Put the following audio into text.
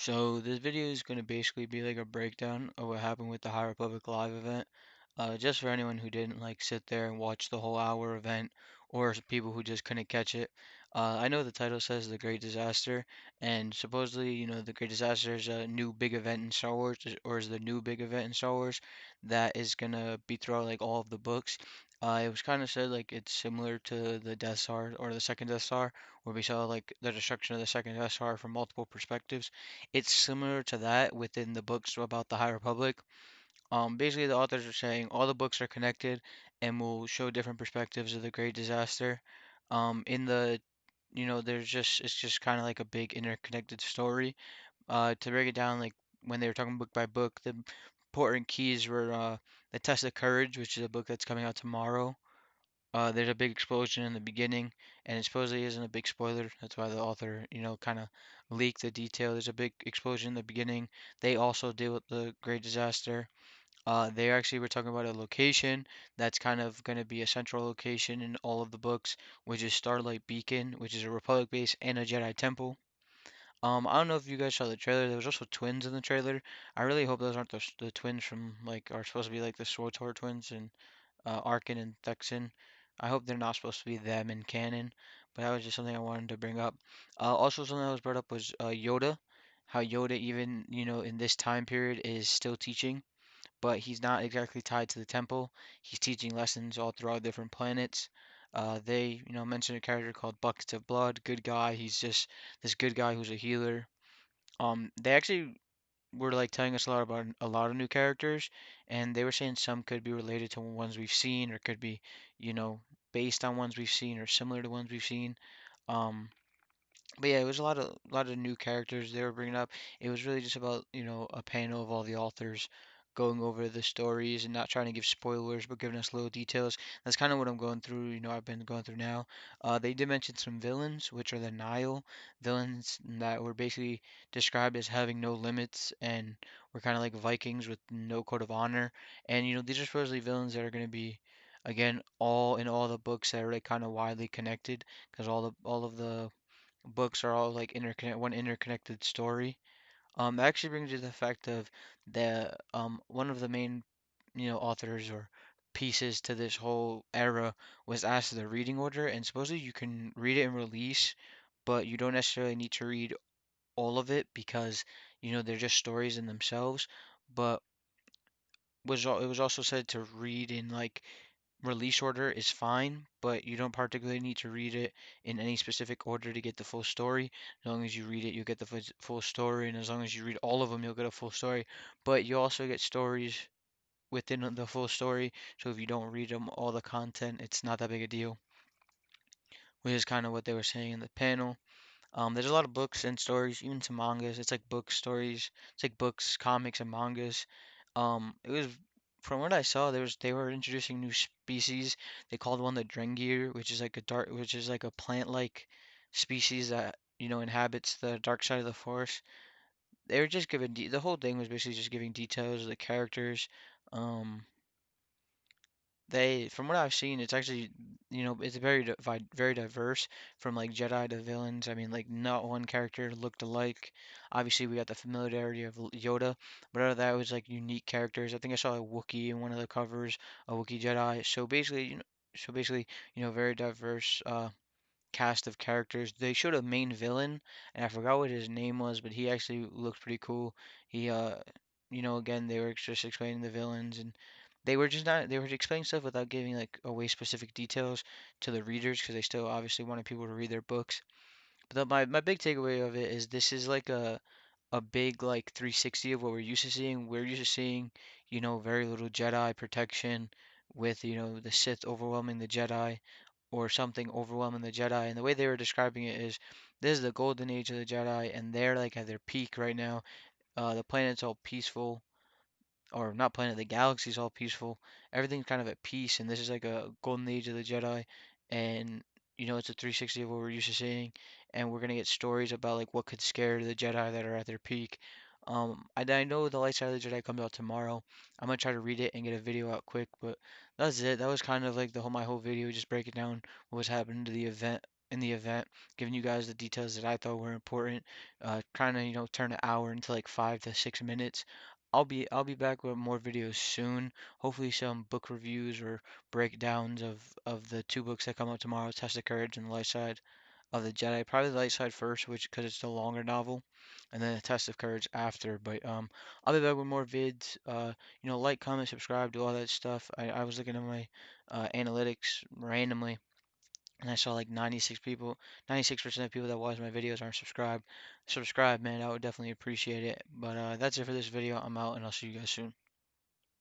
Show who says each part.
Speaker 1: So this video is going to basically be like a breakdown of what happened with the High Republic Live event. Just for anyone who didn't like sit there and watch the whole hour event, or people who just couldn't catch it. I know the title says The Great Disaster, and supposedly, the Great Disaster is a new big event in Star Wars, or is the new big event in Star Wars that is gonna be throughout like all of the books. It was kind of said like it's similar to the Death Star or the second Death Star, where we saw like the destruction of the second Death Star from multiple perspectives. It's similar to that within the books about the High Republic. Basically, the authors are saying all the books are connected and will show different perspectives of the Great Disaster. In the, there's just it's just kind of like a big interconnected story. To break it down, like when they were talking book by book, the important keys were the Test of Courage, which is a book that's coming out tomorrow. There's a big explosion in the beginning, and it supposedly isn't a big spoiler. That's why the author, kind of leaked the detail. There's a big explosion in the beginning. They also deal with the Great Disaster. They actually were talking about a location that's kind of going to be a central location in all of the books, which is Starlight Beacon, which is a Republic base and a Jedi temple. I don't know if you guys saw the trailer. There was also twins in the trailer. I really hope those aren't the twins from like are supposed to be like the SWTOR twins and Arkin and Thexan. I hope they're not supposed to be them in canon, but that was just something I wanted to bring up. Also, something that was brought up was Yoda, how Yoda, even in this time period, is still teaching, but he's not exactly tied to the temple. He's teaching lessons all throughout different planets. They, mentioned a character called Buckets of Blood, good guy. He's just this good guy who's a healer. They actually were like telling us a lot about a lot of new characters, and they were saying some could be related to ones we've seen, or could be, you know, based on ones we've seen, or similar to ones we've seen. Um, but yeah, it was a lot of new characters they were bringing up. It was really just about, a panel of all the authors going over the stories and not trying to give spoilers, but giving us little details. That's kind of what I'm going through, I've been going through now. They did mention some villains, which are the Nile villains that were basically described as having no limits and were kind of like Vikings with no code of honor. And, these are supposedly villains that are going to be, again, all in all the books that are like kind of widely connected, because all of the books are all like one interconnected story. That actually brings you to the fact of the one of the main authors or pieces to this whole era was asked the reading order, and supposedly you can read it in release, but you don't necessarily need to read all of it because they're just stories in themselves. But it was also said to read in like release order is fine, but you don't particularly need to read it in any specific order to get the full story. As long as you read it, you get the full story, and as long as you read all of them, you'll get a full story. But you also get stories within the full story, so if you don't read them all the content, it's not that big a deal, which is kind of what they were saying in the panel. There's a lot of books and stories, even some mangas. It's like book stories. It's like books, comics, and mangas. It was from what I saw, they were introducing new species. They called one the Drengir, which is like a plant-like species that inhabits the dark side of the forest. They were just giving the whole thing was basically just giving details of the characters. Um, from what I've seen, it's actually, it's very diverse from like Jedi to villains. I mean, like not one character looked alike. Obviously, we got the familiarity of Yoda, but out of that, it was like unique characters. I think I saw a Wookiee in one of the covers, a Wookiee Jedi. So basically, very diverse cast of characters. They showed a main villain, and I forgot what his name was, but he actually looked pretty cool. He, again, they were just explaining the villains, and they were just not, they were explaining stuff without giving like away specific details to the readers, because they still obviously wanted people to read their books. But my big takeaway of it is this is like a big like 360 of what we're used to seeing. We're used to seeing, very little Jedi protection with, the Sith overwhelming the Jedi or something overwhelming the Jedi. And the way they were describing it is this is the golden age of the Jedi, and they're like at their peak right now. The planet's all peaceful, or not planet, the galaxy's all peaceful. Everything's kind of at peace, and this is like a golden age of the Jedi. And it's a 360 of what we're used to seeing, and we're gonna get stories about like what could scare the Jedi that are at their peak. I know the Light Side of the Jedi comes out tomorrow. I'm gonna try to read it and get a video out quick, but that's it. That was kind of like my whole video, just breaking down what was happening to the event in the event, giving you guys the details that I thought were important. Trying to, turn an hour into like 5 to 6 minutes. I'll be back with more videos soon. Hopefully some book reviews or breakdowns of the two books that come out tomorrow, Test of Courage and The Light Side of the Jedi. Probably The Light Side first, which because it's the longer novel, and then The Test of Courage after. But I'll be back with more vids. Like, comment, subscribe, do all that stuff. I was looking at my analytics randomly, and I saw like 96 people, 96% of people that watch my videos aren't subscribed. Subscribe, man. I would definitely appreciate it. But that's it for this video. I'm out, and I'll see you guys soon.